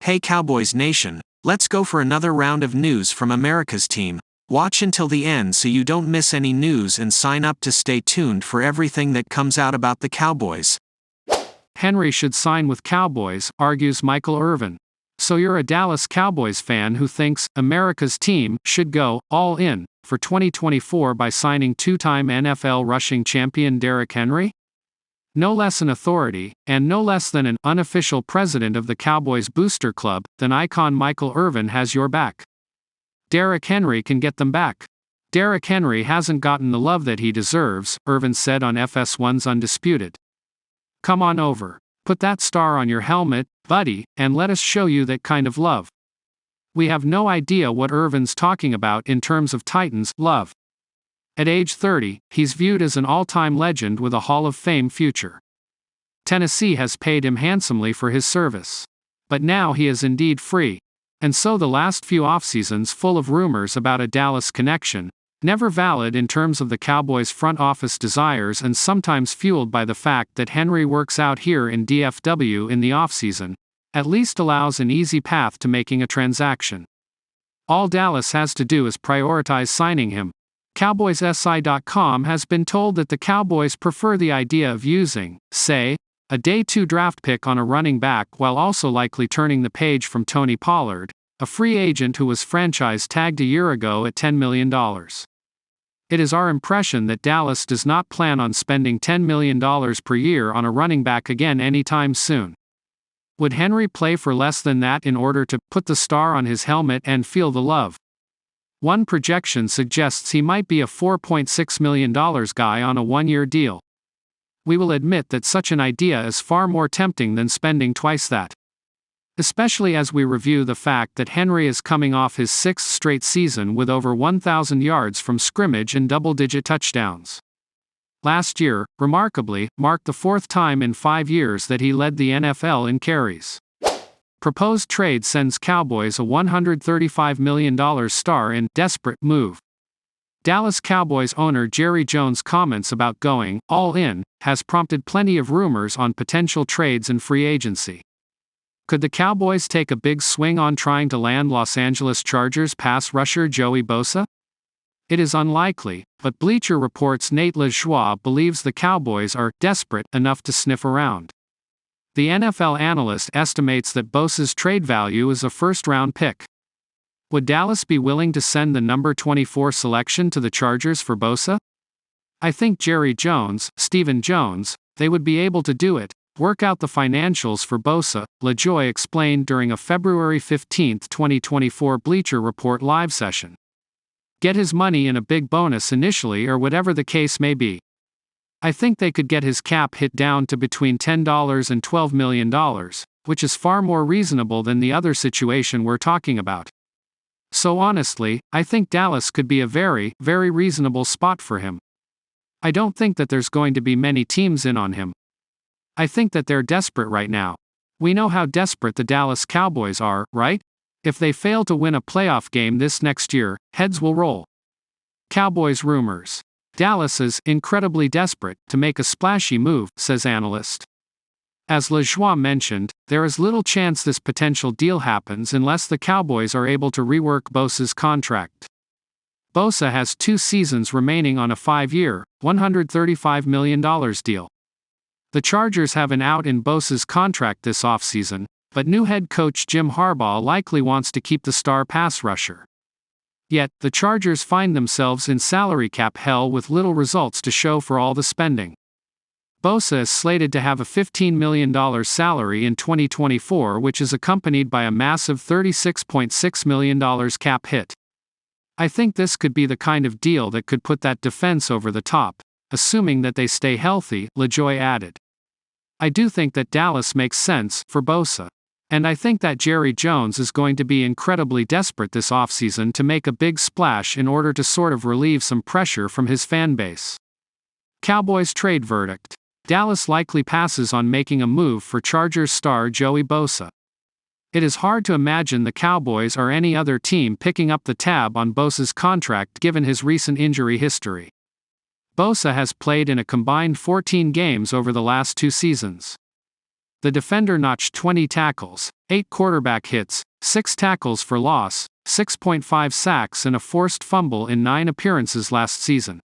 Hey Cowboys Nation, let's go for another round of news from America's team. Watch until the end so you don't miss any news and sign up to stay tuned for everything that comes out about the Cowboys. Henry should sign with Cowboys, argues Michael Irvin. So you're a Dallas Cowboys fan who thinks America's team should go all in for 2024 by signing two-time NFL rushing champion Derrick Henry? No less an authority, and no less than an unofficial president of the Cowboys Booster Club, than icon Michael Irvin has your back. Derrick Henry can get them back. Derrick Henry hasn't gotten the love that he deserves, Irvin said on FS1's Undisputed. Come on over. Put that star on your helmet, buddy, and let us show you that kind of love. We have no idea what Irvin's talking about in terms of Titans' love. At age 30, he's viewed as an all-time legend with a Hall of Fame future. Tennessee has paid him handsomely for his service. But now he is indeed free. And so the last few off-seasons full of rumors about a Dallas connection, never valid in terms of the Cowboys' front office desires and sometimes fueled by the fact that Henry works out here in DFW in the off-season, at least allows an easy path to making a transaction. All Dallas has to do is prioritize signing him. CowboysSI.com has been told that the Cowboys prefer the idea of using, say, a day 2 draft pick on a running back while also likely turning the page from Tony Pollard, a free agent who was franchise tagged a year ago at $10 million. It is our impression that Dallas does not plan on spending $10 million per year on a running back again anytime soon. Would Henry play for less than that in order to put the star on his helmet and feel the love? One projection suggests he might be a $4.6 million guy on a one-year deal. We will admit that such an idea is far more tempting than spending twice that. Especially as we review the fact that Henry is coming off his 6th straight season with over 1,000 yards from scrimmage and double-digit touchdowns. Last year, remarkably, marked the 4th time in 5 years that he led the NFL in carries. Proposed trade sends Cowboys a $135 million star in desperate move. Dallas Cowboys owner Jerry Jones' comments about going all in has prompted plenty of rumors on potential trades and free agency. Could the Cowboys take a big swing on trying to land Los Angeles Chargers pass rusher Joey Bosa? It is unlikely, but Bleacher Report's Nate Lajoie believes the Cowboys are desperate enough to sniff around. The NFL analyst estimates that Bosa's trade value is a first-round pick. Would Dallas be willing to send the number 24 selection to the Chargers for Bosa? I think Jerry Jones, Stephen Jones, they would be able to do it, work out the financials for Bosa, Lajoie explained during a February 15, 2024 Bleacher Report live session. Get his money in a big bonus initially or whatever the case may be. I think they could get his cap hit down to between $10 and $12 million, which is far more reasonable than the other situation we're talking about. So honestly, I think Dallas could be a very, very reasonable spot for him. I don't think that there's going to be many teams in on him. I think that they're desperate right now. We know how desperate the Dallas Cowboys are, right? If they fail to win a playoff game this next year, heads will roll. Cowboys rumors. Dallas is incredibly desperate to make a splashy move, says analyst. As Lajoie mentioned, there is little chance this potential deal happens unless the Cowboys are able to rework Bosa's contract. Bosa has 2 seasons remaining on a 5-year, $135 million deal. The Chargers have an out in Bosa's contract this offseason, but new head coach Jim Harbaugh likely wants to keep the star pass rusher. Yet, the Chargers find themselves in salary cap hell with little results to show for all the spending. Bosa is slated to have a $15 million salary in 2024, which is accompanied by a massive $36.6 million cap hit. I think this could be the kind of deal that could put that defense over the top, assuming that they stay healthy, Lajoie added. I do think that Dallas makes sense for Bosa. And I think that Jerry Jones is going to be incredibly desperate this offseason to make a big splash in order to sort of relieve some pressure from his fan base. Cowboys trade verdict. Dallas likely passes on making a move for Chargers star Joey Bosa. It is hard to imagine the Cowboys or any other team picking up the tab on Bosa's contract given his recent injury history. Bosa has played in a combined 14 games over the last 2 seasons. The defender notched 20 tackles, 8 quarterback hits, 6 tackles for loss, 6.5 sacks and a forced fumble in 9 appearances last season.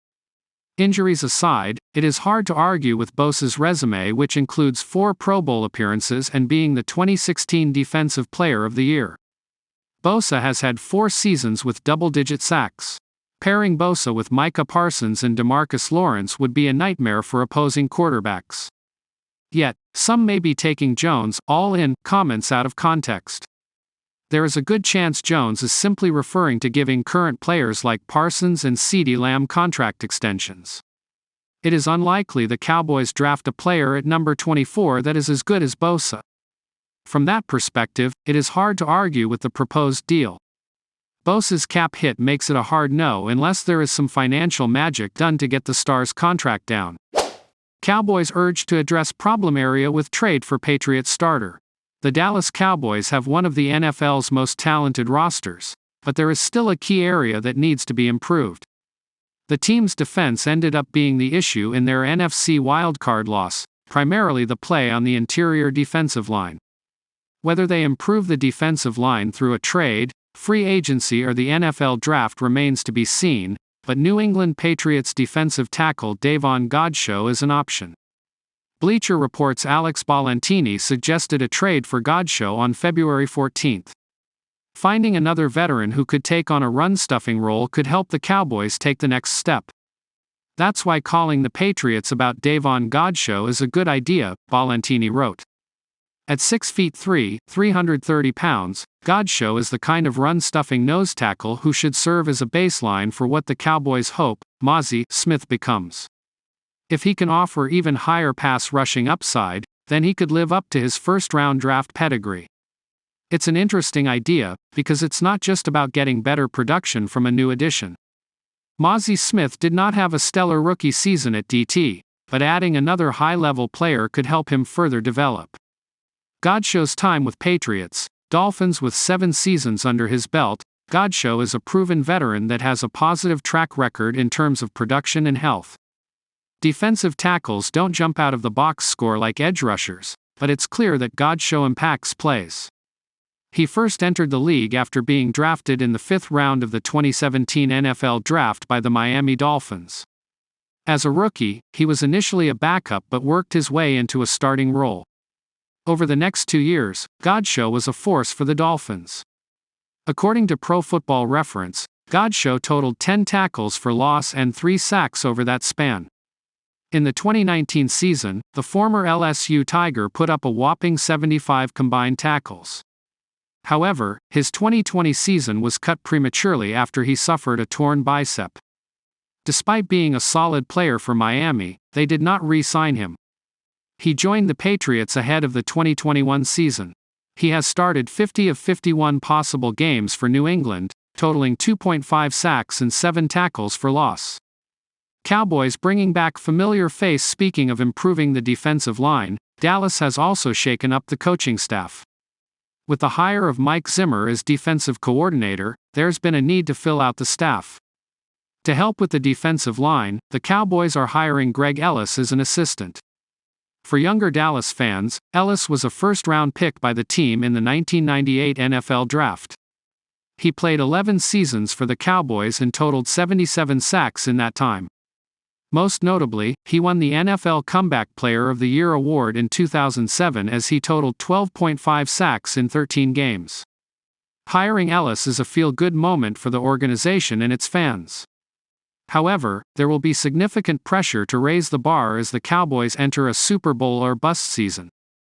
Injuries aside, it is hard to argue with Bosa's resume, which includes 4 Pro Bowl appearances and being the 2016 Defensive Player of the Year. Bosa has had 4 seasons with double-digit sacks. Pairing Bosa with Micah Parsons and DeMarcus Lawrence would be a nightmare for opposing quarterbacks. Yet, some may be taking Jones' all-in comments out of context. There is a good chance Jones is simply referring to giving current players like Parsons and CeeDee Lamb contract extensions. It is unlikely the Cowboys draft a player at number 24 that is as good as Bosa. From that perspective, it is hard to argue with the proposed deal. Bosa's cap hit makes it a hard no unless there is some financial magic done to get the star's contract down. Cowboys urged to address problem area with trade for Patriot starter. The Dallas Cowboys have one of the NFL's most talented rosters, but there is still a key area that needs to be improved. The team's defense ended up being the issue in their NFC wildcard loss, primarily the play on the interior defensive line. Whether they improve the defensive line through a trade, free agency or the NFL draft remains to be seen, but New England Patriots defensive tackle Davon Godchaux is an option. Bleacher Report's Alex Ballantini suggested a trade for Godchaux on February 14. Finding another veteran who could take on a run-stuffing role could help the Cowboys take the next step. That's why calling the Patriots about Davon Godchaux is a good idea, Ballantini wrote. At 6'3", 330 pounds, Godchaux is the kind of run-stuffing nose tackle who should serve as a baseline for what the Cowboys hope Mozzie Smith becomes. If he can offer even higher pass rushing upside, then he could live up to his first-round draft pedigree. It's an interesting idea, because it's not just about getting better production from a new addition. Mozzie Smith did not have a stellar rookie season at DT, but adding another high-level player could help him further develop. Godchaux's time with Patriots, Dolphins with 7 seasons under his belt, Godchaux is a proven veteran that has a positive track record in terms of production and health. Defensive tackles don't jump out of the box score like edge rushers, but it's clear that Godchaux impacts plays. He first entered the league after being drafted in the 5th round of the 2017 NFL Draft by the Miami Dolphins. As a rookie, he was initially a backup but worked his way into a starting role. Over the next 2 years, Godchaux was a force for the Dolphins. According to Pro Football Reference, Godchaux totaled 10 tackles for loss and 3 sacks over that span. In the 2019 season, the former LSU Tiger put up a whopping 75 combined tackles. However, his 2020 season was cut prematurely after he suffered a torn bicep. Despite being a solid player for Miami, they did not re-sign him. He joined the Patriots ahead of the 2021 season. He has started 50 of 51 possible games for New England, totaling 2.5 sacks and 7 tackles for loss. Cowboys bringing back familiar face. Speaking of improving the defensive line, Dallas has also shaken up the coaching staff. With the hire of Mike Zimmer as defensive coordinator, there's been a need to fill out the staff. To help with the defensive line, the Cowboys are hiring Greg Ellis as an assistant. For younger Dallas fans, Ellis was a first-round pick by the team in the 1998 NFL Draft. He played 11 seasons for the Cowboys and totaled 77 sacks in that time. Most notably, he won the NFL Comeback Player of the Year award in 2007 as he totaled 12.5 sacks in 13 games. Hiring Ellis is a feel-good moment for the organization and its fans. However, there will be significant pressure to raise the bar as the Cowboys enter a Super Bowl or bust season.